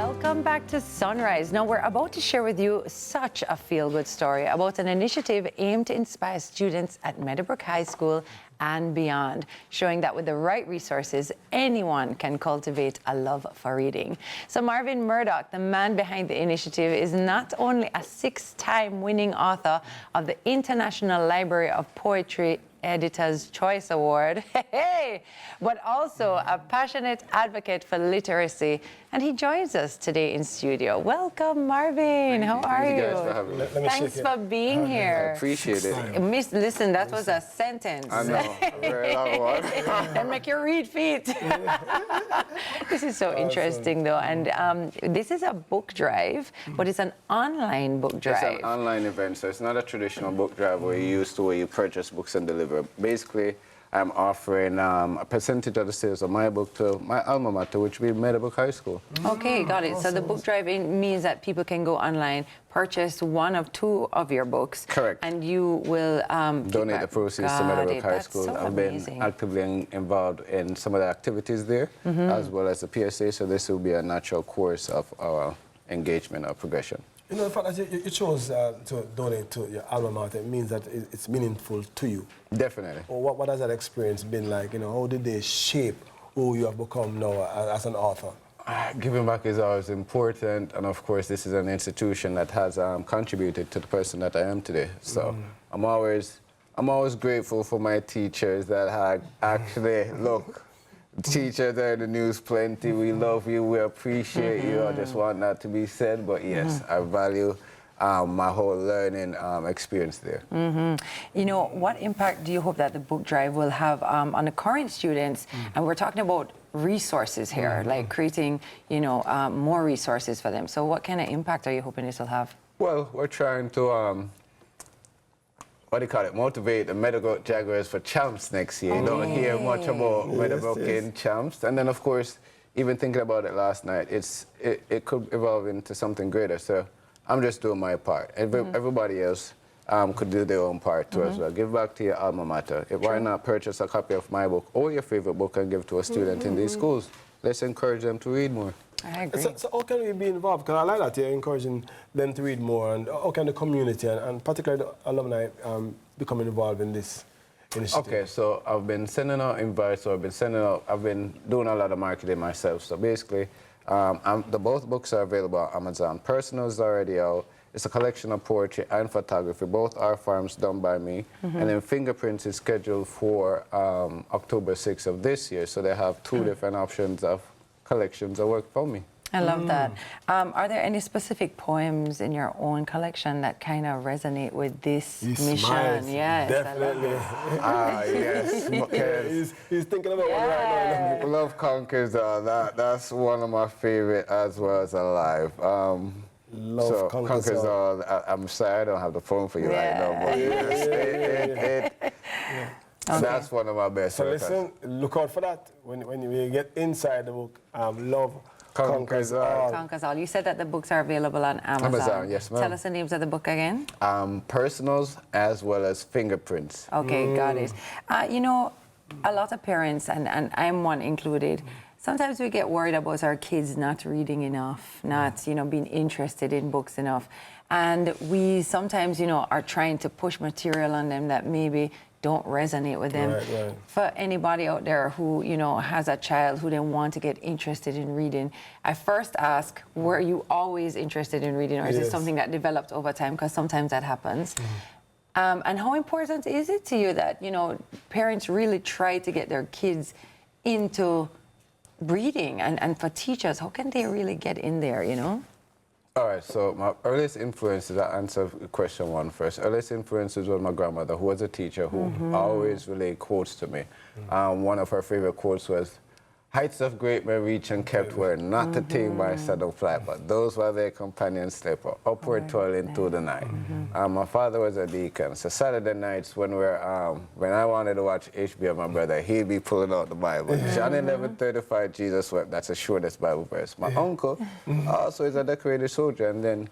Welcome back to Sunrise. Now, we're about to share with you such a feel-good story about an initiative aimed to inspire students at Meadowbrook High School and beyond, showing that with the right resources, anyone can cultivate a love for reading. So Marvyn Murdock, the man behind the initiative, is not only a 6-time winning author of the International Library of Poetry Editor's Choice Award, but also a passionate advocate for literacy. And he joins us today in studio. Welcome, Marvyn. How are you? Thank you guys for having me. Thanks for being here. I appreciate it. Listen, that was a sentence. I know, a very long one. And make you read feet. This is so interesting, though. And this is a book drive, but it's an online book drive. It's an online event, so it's not a traditional book drive where you purchase books and deliver. Basically, I'm offering a percentage of the sales of my book to my alma mater, which will be Meadowbrook High School. Okay, got it. So the book drive means that people can go online, purchase one of 2 of your books. Correct. And you will donate the proceeds to Meadowbrook High School. So I've been actively involved in some of the activities there, as well as the PSA, so this will be a natural course of our engagement or progression. You know, the fact that you chose to donate to your alma mater, it means that it's meaningful to you. Definitely. Or what has that experience been like? You know, how did they shape who you have become now as an author? Giving back is always important, and of course, this is an institution that has contributed to the person that I am today. So I'm always grateful for my teachers that have actually look. Teachers are in the news plenty. We love you. We appreciate you. I just want that to be said. But yes, I value my whole learning experience there. You know, what impact do you hope that the book drive will have on the current students? And we're talking about resources here, like creating, you know, more resources for them. So what kind of impact are you hoping this will have? Well, we're trying to motivate the Meadowbrook Jaguars for champs next year. You don't hear much about Meadowbrook in champs. And then, of course, even thinking about it last night, it could evolve into something greater. So I'm just doing my part. Everybody else could do their own part too as well. Give back to your alma mater. Why not purchase a copy of my book or your favorite book and give to a student in these schools? Let's encourage them to read more. I agree. So how can we be involved? Because I like that you're encouraging them to read more, and how can the community and particularly the alumni become involved in this initiative? Okay, so I've been sending out invites, I've been doing a lot of marketing myself. So basically, both books are available on Amazon. Personal is already out. It's a collection of poetry and photography. Both are farms done by me. And then Fingerprints is scheduled for October 6th of this year. So they have 2 different options of collections that work for me. I love that. Are there any specific poems in your own collection that kind of resonate with this mission? Smiles. Yes, Definitely. Yes. He's thinking about one right now. Love Conquers All. That's one of my favorite as well as Alive. Love Conquers All. I'm sorry I don't have the phone for you right now, but yes, that's one of my best. So listen, look out for that. When you get inside the book, Love Conquers All. Conquers All. You said that the books are available on Amazon. Amazon, yes, ma'am. Tell us the names of the book again. Personals as well as Fingerprints. Okay, got it. You know, a lot of parents, and I'm one included, sometimes we get worried about our kids not reading enough, not, you know, being interested in books enough. And we sometimes, you know, are trying to push material on them that maybe don't resonate with them. Right. For anybody out there who, you know, has a child who then want to get interested in reading, I first ask, were you always interested in reading, or is it something that developed over time? Because sometimes that happens. And how important is it to you that, you know, parents really try to get their kids into reading, and for teachers, how can they really get in there, you know? All right, so my earliest influences, I'll answer question 1 first. Earliest influences was my grandmother, who was a teacher who always relayed quotes to me. One of her favorite quotes was, "Heights of great men reach and kept were not attained by sudden flight, but those while their companions slept were upward toiling through the night." My father was a deacon, so Saturday nights when I wanted to watch HBO, my brother, he'd be pulling out the Bible. John 11:35, Jesus wept. That's the shortest Bible verse. My uncle also is a decorated soldier, and then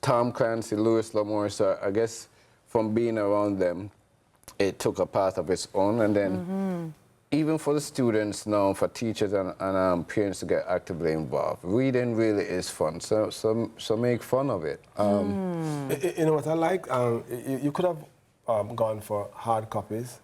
Tom Clancy, Lewis L'Amour. So I guess from being around them, it took a path of its own, and then even for the students now, for teachers and parents to get actively involved, reading really is fun. So make fun of it. You know what I like? You could have gone for hard copies,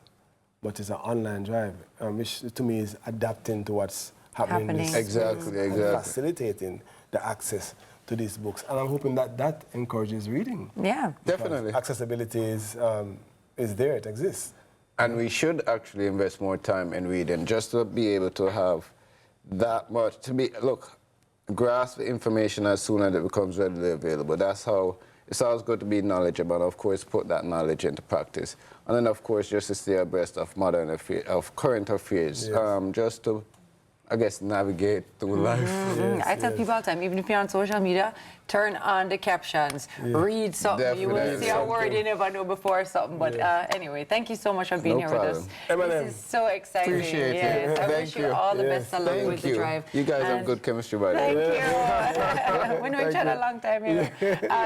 but it's an online drive, which to me is adapting to what's happening. In this Exactly, and exactly. facilitating the access to these books. And I'm hoping that encourages reading. Yeah. Definitely. Accessibility is there, it exists. And we should actually invest more time in reading just to be able to have that much, grasp the information as soon as it becomes readily available. That's how, it's always good to be knowledgeable and, of course, put that knowledge into practice. And then, of course, just to stay abreast of modern affairs, of current affairs, Yes. just to, I guess, navigate through life. Yes, I tell yes. people all the time, even if you're on social media, turn on the captions, read something. You will Definitely. see a word you never know before or something. But anyway, thank you so much for being No here problem. with us. M&M. This is so exciting. Appreciate it. Yes, I Thank wish you you. all the Yes. best of luck with Thank the you. drive. You guys have And good chemistry, by the Thank way. you. We know each other a long time here.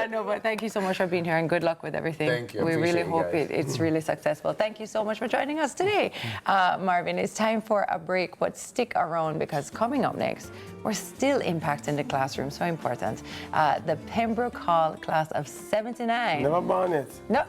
No, but thank you so much for being here and good luck with everything. Thank you. We really Appreciate you hope guys. it's really successful. Thank you so much for joining us today. Marvyn, it's time for a break, but stick around because coming up next, we're still impacting the classroom, so important. The Pembroke Hall class of 79. Never born it. No.